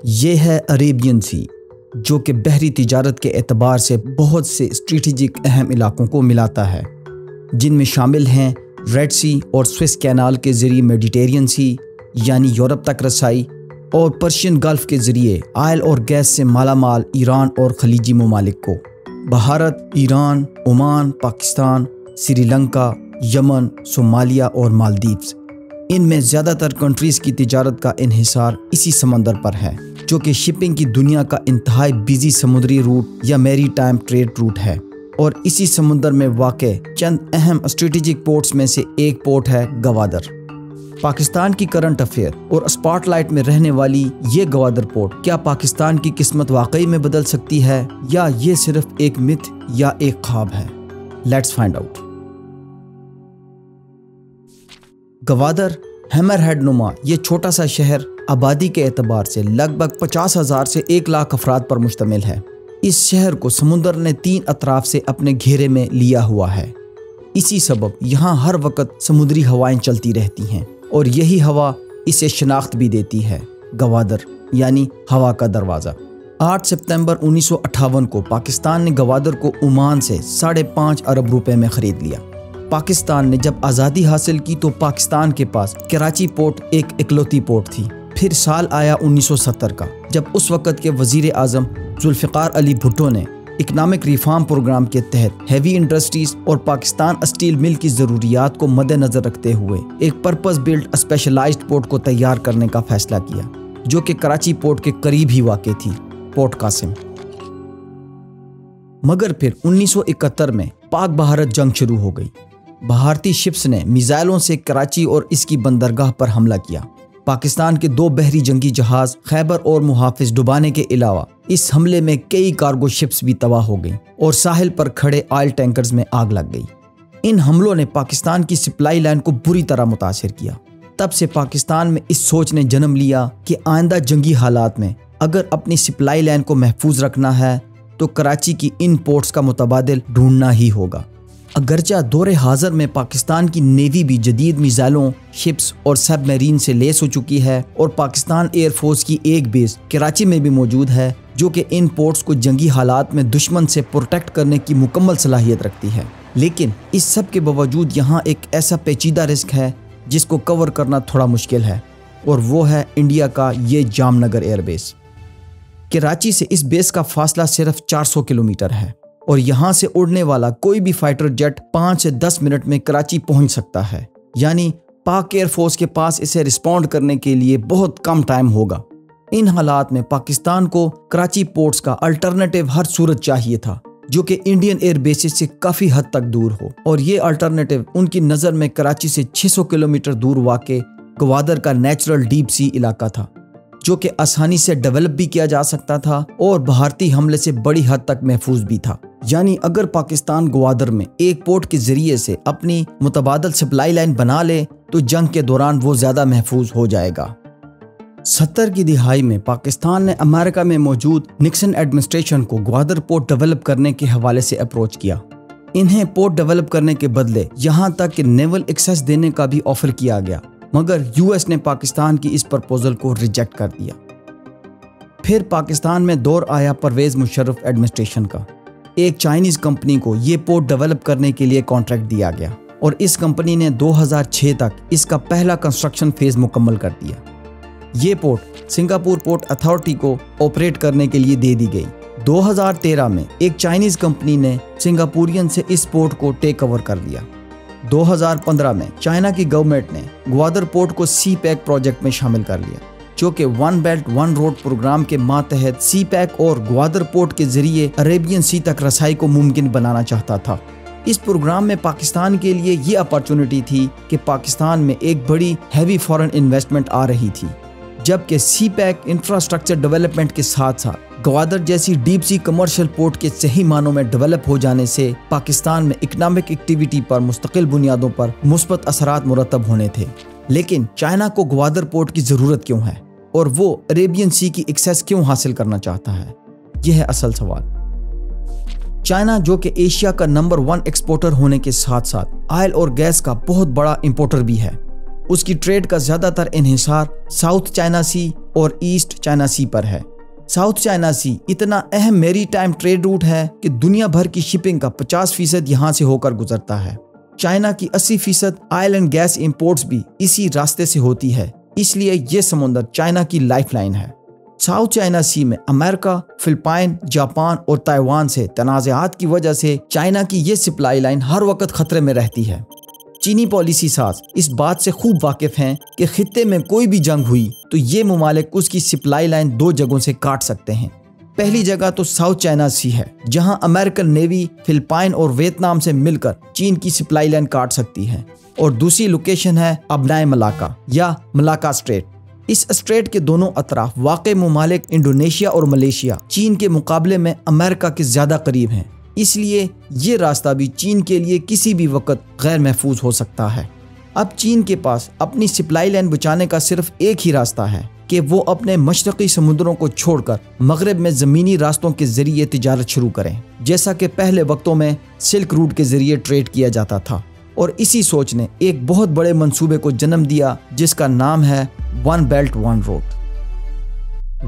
یہ ہے عربین سی، جو کہ بحری تجارت کے اعتبار سے بہت سے اسٹریٹجک اہم علاقوں کو ملاتا ہے، جن میں شامل ہیں ریڈ سی اور سوئس کینال کے ذریعے میڈیٹرینین سی یعنی یورپ تک رسائی، اور پرشین گلف کے ذریعے آئل اور گیس سے مالا مال ایران اور خلیجی ممالک کو۔ بھارت، ایران، عمان، پاکستان، سری لنکا، یمن، صومالیہ اور مالدیوز، ان میں زیادہ تر کنٹریز کی تجارت کا انحصار اسی سمندر پر ہے، جو کہ شپنگ کی دنیا کا انتہائی بیزی سمندری روٹ یا میری ٹائم ٹریڈ روٹ ہے، اور اسی سمندر میں واقع چند اہم اسٹریٹجک پورٹس میں سے ایک پورٹ ہے گوادر۔ پاکستان کی کرنٹ افیئر اور اسپاٹ لائٹ میں رہنے والی یہ گوادر پورٹ کیا پاکستان کی قسمت واقعی میں بدل سکتی ہے، یا یہ صرف ایک متھ یا ایک خواب ہے؟ Let's find out. Gwadar hammerhead نما یہ چھوٹا سا شہر آبادی کے اعتبار سے لگ بھگ 50,000 سے 1,00,000 افراد پر مشتمل ہے۔ اس شہر کو سمندر نے 3 اطراف سے اپنے گھیرے میں لیا ہوا ہے، اسی سبب یہاں ہر وقت سمندری ہوائیں چلتی رہتی ہیں، اور یہی ہوا اسے شناخت بھی دیتی ہے، گوادر یعنی ہوا کا دروازہ۔ 8 ستمبر 1958 کو پاکستان نے گوادر کو عمان سے 5.5 ارب روپے میں خرید لیا۔ پاکستان نے جب آزادی حاصل کی تو پاکستان کے پاس کراچی پورٹ ایک اکلوتی پورٹ تھی۔ پھر سال آیا 1970 کا، جب اس وقت کے وزیر اعظم ذوالفقار علی بھٹو نے اکنامک ریفارم پروگرام کے تحت ہیوی انڈسٹریز اور پاکستان اسٹیل مل کی ضروریات کو مد نظر رکھتے ہوئے ایک پرپز بلڈ اسپیشلائزڈ پورٹ کو تیار کرنے کا فیصلہ کیا، جو کہ کراچی پورٹ کے قریب ہی واقع تھی، پورٹ قاسم۔ مگر پھر 1971 میں پاک بھارت جنگ شروع ہو گئی۔ بھارتی شپس نے میزائلوں سے کراچی اور اس کی بندرگاہ پر حملہ کیا۔ پاکستان کے 2 بحری جنگی جہاز خیبر اور محافظ ڈبانے کے علاوہ اس حملے میں کئی کارگو شپس بھی تباہ ہو گئیں اور ساحل پر کھڑے آئل ٹینکرز میں آگ لگ گئی۔ ان حملوں نے پاکستان کی سپلائی لائن کو بری طرح متاثر کیا۔ تب سے پاکستان میں اس سوچ نے جنم لیا کہ آئندہ جنگی حالات میں اگر اپنی سپلائی لائن کو محفوظ رکھنا ہے تو کراچی کی ان پورٹس کا متبادل ڈھونڈنا ہی ہوگا۔ اگرچہ دور حاضر میں پاکستان کی نیوی بھی جدید میزائلوں، شپس اور سب میرین سے لیس ہو چکی ہے، اور پاکستان ایئر فورس کی ایک بیس کراچی میں بھی موجود ہے، جو کہ ان پورٹس کو جنگی حالات میں دشمن سے پروٹیکٹ کرنے کی مکمل صلاحیت رکھتی ہے۔ لیکن اس سب کے باوجود یہاں ایک ایسا پیچیدہ رسک ہے جس کو کور کرنا تھوڑا مشکل ہے، اور وہ ہے انڈیا کا یہ جام نگر ایئر بیس۔ کراچی سے اس بیس کا فاصلہ صرف 400 کلومیٹر ہے، اور یہاں سے اڑنے والا کوئی بھی فائٹر جیٹ 5 سے 10 منٹ میں کراچی پہنچ سکتا ہے، یعنی پاک ایئر فورس کے پاس اسے رسپونڈ کرنے کے لیے بہت کم ٹائم ہوگا۔ ان حالات میں پاکستان کو کراچی پورٹس کا الٹرنیٹیو ہر صورت چاہیے تھا، جو کہ انڈین ایئر بیسز سے کافی حد تک دور ہو، اور یہ الٹرنیٹیو ان کی نظر میں کراچی سے 600 کلومیٹر دور واقع گوادر کا نیچرل ڈیپ سی علاقہ تھا، جو کہ آسانی سے ڈیولپ بھی کیا جا سکتا تھا اور بھارتی حملے سے بڑی حد تک محفوظ بھی تھا۔ یعنی اگر پاکستان گوادر میں ایک پورٹ کے ذریعے سے اپنی متبادل سپلائی لائن بنا لے تو جنگ کے دوران وہ زیادہ محفوظ ہو جائے گا۔ 70 کی دہائی میں پاکستان نے امریکہ میں موجود نکسن ایڈمنسٹریشن کو گوادر پورٹ ڈیولپ کرنے کے حوالے سے اپروچ کیا۔ انہیں پورٹ ڈیولپ کرنے کے بدلے یہاں تک کہ نیول ایکسیس دینے کا بھی آفر کیا گیا، مگر یو ایس نے پاکستان کی اس پرپوزل کو ریجیکٹ کر دیا۔ پھر پاکستان میں دور آیا پرویز مشرف ایڈمنسٹریشن کا۔ ایک چائنیز کمپنی کو یہ پورٹ ڈیولپ کرنے کے لیے کانٹریکٹ دیا گیا، اور اس کمپنی نے 2006 تک اس کا پہلا کنسٹرکشن فیز مکمل کر دیا۔ یہ پورٹ سنگاپور پورٹ اتھارٹی کو آپریٹ کرنے کے لیے دے دی گئی۔ 2013 میں ایک چائنیز کمپنی نے سنگاپورین سے اس پورٹ کو ٹیک اوور کر لیا۔ 2015 میں چائنا کی گورنمنٹ نے گوادر پورٹ کو سی پیک پروجیکٹ میں شامل کر لیا، جو کہ one belt one road programme کے ماتحت سی پیک اور گوادر پورٹ کے ذریعے عربین سی تک رسائی کو ممکن بنانا چاہتا تھا۔ اس پروگرام میں پاکستان کے لیے یہ اپارچونٹی تھی کہ پاکستان میں ایک بڑی ہیوی فارن انویسٹمنٹ آ رہی تھی، جبکہ سی پیک انفراسٹرکچر ڈیولپمنٹ کے ساتھ ساتھ گوادر جیسی ڈیپ سی کمرشل پورٹ کے صحیح معنوں میں ڈیولپ ہو جانے سے پاکستان میں اکنامک ایکٹیویٹی پر مستقل بنیادوں پر مثبت اثرات مرتب ہونے تھے۔ لیکن چائنا کو گوادر پورٹ کی ضرورت کیوں ہے، اور وہ عربین سی کی ایکسیس کیوں حاصل کرنا چاہتا ہے؟ یہ ہے اصل سوال۔ چائنا، جو کہ ایشیا کا نمبر 1 ایکسپورٹر ہونے کے ساتھ ساتھ آئل اور گیس کا بہت بڑا امپورٹر بھی ہے، اس کی ٹریڈ کا زیادہ تر انحصار ساؤتھ چائنا سی اور ایسٹ چائنا سی پر ہے۔ ساؤتھ چائنا سی اتنا اہم میری ٹائم ٹریڈ روٹ ہے کہ دنیا بھر کی شپنگ کا 50% یہاں سے ہو کر گزرتا ہے۔ چائنا کی 80% آئل اینڈ گیس امپورٹس بھی اسی راستے سے ہوتی ہے، اس لیے یہ سمندر چائنا کی لائف لائن ہے۔ ساؤتھ چائنا سی میں امریکہ، فلپائن، جاپان اور تائیوان سے تنازعات کی وجہ سے چائنا کی یہ سپلائی لائن ہر وقت خطرے میں رہتی ہے۔ چینی پالیسی ساز اس بات سے خوب واقف ہیں کہ خطے میں کوئی بھی جنگ ہوئی تو یہ ممالک اس کی سپلائی لائن 2 جگہوں سے کاٹ سکتے ہیں۔ پہلی جگہ تو ساؤتھ چائنا سی ہے، جہاں امریکن نیوی فلپائن اور ویتنام سے مل کر چین کی سپلائی لائن کاٹ سکتی ہے، اور دوسری لوکیشن ہے ابنائے ملاکا یا ملاکا اسٹریٹ۔ اس اسٹریٹ کے دونوں اطراف واقع ممالک انڈونیشیا اور ملیشیا چین کے مقابلے میں امریکہ کے زیادہ قریب ہیں، اس لیے یہ راستہ بھی چین کے لیے کسی بھی وقت غیر محفوظ ہو سکتا ہے۔ اب چین کے پاس اپنی سپلائی لائن بچانے کا صرف ایک ہی راستہ ہے کہ وہ اپنے مشرقی سمندروں کو چھوڑ کر مغرب میں زمینی راستوں کے ذریعے تجارت شروع کریں، جیسا کہ پہلے وقتوں میں سلک روٹ کے ذریعے ٹریڈ کیا جاتا تھا۔ اور اسی سوچ نے ایک بہت بڑے منصوبے کو جنم دیا جس کا نام ہے one belt one road.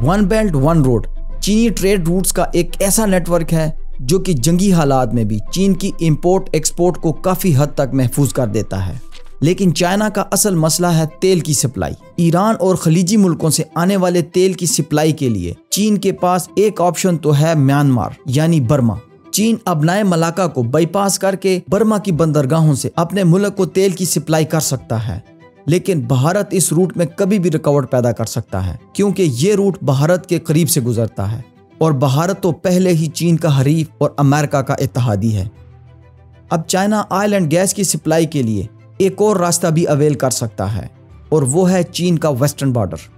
One belt one road چینی ٹریڈ روٹس کا ایک ایسا نیٹ ورک ہے جو کہ جنگی حالات میں بھی چین کی امپورٹ ایکسپورٹ کو کافی حد تک محفوظ کر دیتا ہے۔ لیکن چائنا کا اصل مسئلہ ہے تیل کی سپلائی۔ ایران اور خلیجی ملکوں سے آنے والے تیل کی سپلائی کے لیے چین کے پاس ایک آپشن تو ہے میانمار یعنی برما۔ چین ابنائے ملاکا کو بائی پاس کر کے برما کی بندرگاہوں سے اپنے ملک کو تیل کی سپلائی کر سکتا ہے، لیکن بھارت اس روٹ میں کبھی بھی رکاوٹ پیدا کر سکتا ہے کیونکہ یہ روٹ بھارت کے قریب سے گزرتا ہے، اور بھارت تو پہلے ہی چین کا حریف اور امریکہ کا اتحادی ہے۔ اب چائنا آئل اینڈ گیس کی سپلائی کے لیے ایک اور راستہ بھی اویل کر سکتا ہے، اور وہ ہے چین کا ویسٹرن بارڈر۔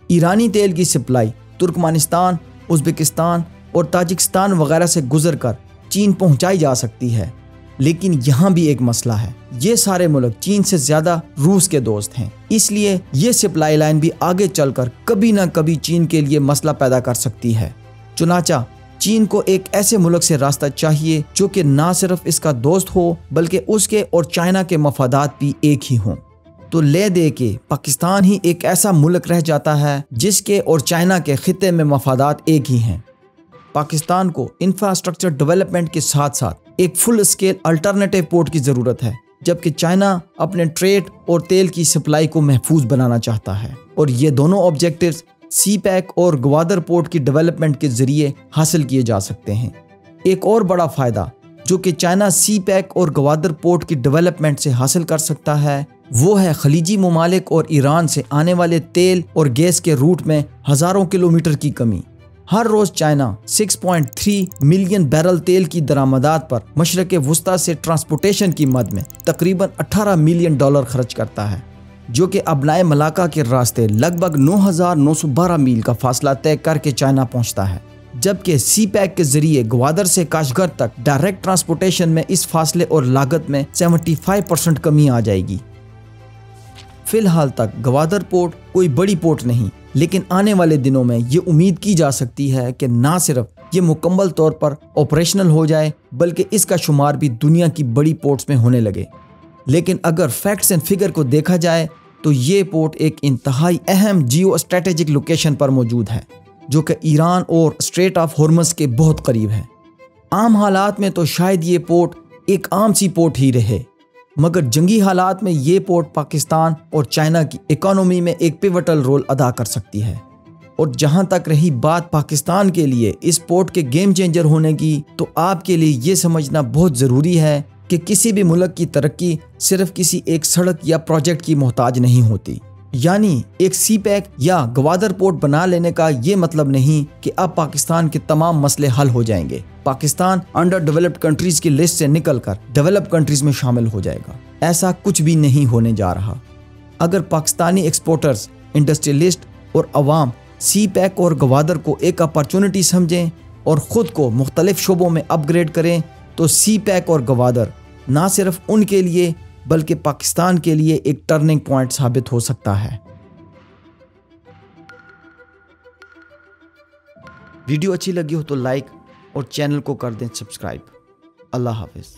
ایرانی تیل کی سپلائی ترکمانستان، ازبکستان اور تاجکستان وغیرہ سے گزر کر چین پہنچائی جا سکتی ہے، لیکن یہاں بھی ایک مسئلہ ہے۔ یہ سارے ملک چین سے زیادہ روس کے دوست ہیں، اس لیے یہ سپلائی لائن بھی آگے چل کر کبھی نہ کبھی چین کے لیے مسئلہ پیدا کر سکتی ہے۔ چنانچہ چین کو ایک ایسے ملک سے راستہ چاہیے جو کہ نہ صرف اس کا دوست ہو بلکہ اس کے اور چائنا کے مفادات بھی ایک ہی ہوں۔ تو لے دے کے پاکستان ہی ایک ایسا ملک رہ جاتا ہے جس کے اور چائنا کے خطے میں مفادات ایک ہی ہیں۔ پاکستان کو انفراسٹرکچر ڈیولپمنٹ کے ساتھ ساتھ ایک فل اسکیل الٹرنیٹیو پورٹ کی ضرورت ہے، جبکہ چائنا اپنے ٹریڈ اور تیل کی سپلائی کو محفوظ بنانا چاہتا ہے، اور یہ دونوں آبجیکٹیوز سی پیک اور گوادر پورٹ کی ڈیولپمنٹ کے ذریعے حاصل کیے جا سکتے ہیں۔ ایک اور بڑا فائدہ جو کہ چائنا سی پیک اور گوادر پورٹ کی ڈیولپمنٹ سے حاصل کر سکتا ہے وہ ہے خلیجی ممالک اور ایران سے آنے والے تیل اور گیس کے روٹ میں ہزاروں کلومیٹر کی کمی۔ ہر روز چائنا 6.3 ملین بیرل تیل کی درآمدات پر مشرق وسطی سے ٹرانسپورٹیشن کی مد میں تقریباً $18 ملین خرچ کرتا ہے، جو کہ ابنائے ملاکا کے راستے لگ بھگ 9,912 میل کا فاصلہ طے کر کے چائنا پہنچتا ہے، جبکہ سی پیک کے ذریعے گوادر سے کاشغر تک ڈائریکٹ ٹرانسپورٹیشن میں اس فاصلے اور لاگت میں 75% کمی آ جائے گی۔ فی الحال تک گوادر پورٹ کوئی بڑی پورٹ نہیں، لیکن آنے والے دنوں میں یہ امید کی جا سکتی ہے کہ نہ صرف یہ مکمل طور پر آپریشنل ہو جائے بلکہ اس کا شمار بھی دنیا کی بڑی پورٹس میں ہونے لگے۔ لیکن اگر فیکٹس اینڈ فگر کو دیکھا جائے تو یہ پورٹ ایک انتہائی اہم جیو اسٹریٹجک لوکیشن پر موجود ہے، جو کہ ایران اور اسٹریٹ آف ہارمز کے بہت قریب ہے۔ عام حالات میں تو شاید یہ پورٹ ایک عام سی پورٹ ہی رہے، مگر جنگی حالات میں یہ پورٹ پاکستان اور چائنا کی اکانومی میں ایک پیوٹل رول ادا کر سکتی ہے۔ اور جہاں تک رہی بات پاکستان کے لیے اس پورٹ کے گیم چینجر ہونے کی، تو آپ کے لیے یہ سمجھنا بہت ضروری ہے کہ کسی بھی ملک کی ترقی صرف کسی ایک سڑک یا پروجیکٹ کی محتاج نہیں ہوتی۔ یعنی ایک سی پیک یا گوادر پورٹ بنا لینے کا یہ مطلب نہیں کہ اب پاکستان کے تمام مسئلے حل ہو جائیں گے۔ پاکستان انڈر ڈیولپڈ کنٹریز کی لسٹ سے نکل کر ڈیولپ کنٹریز میں شامل ہو جائے گا، ایسا کچھ بھی نہیں ہونے جا رہا۔ اگر پاکستانی ایکسپورٹرز، انڈسٹریلسٹ اور عوام سی پیک اور گوادر کو ایک اپرچونٹی سمجھیں اور خود کو مختلف شعبوں میں اپ گریڈ کریں تو سی پیک اور گوادر نہ صرف ان کے لیے بلکہ پاکستان کے لیے ایک ٹرننگ پوائنٹ ثابت ہو سکتا ہے۔ ویڈیو اچھی لگی ہو تو لائک اور چینل کو کر دیں سبسکرائب۔ اللہ حافظ۔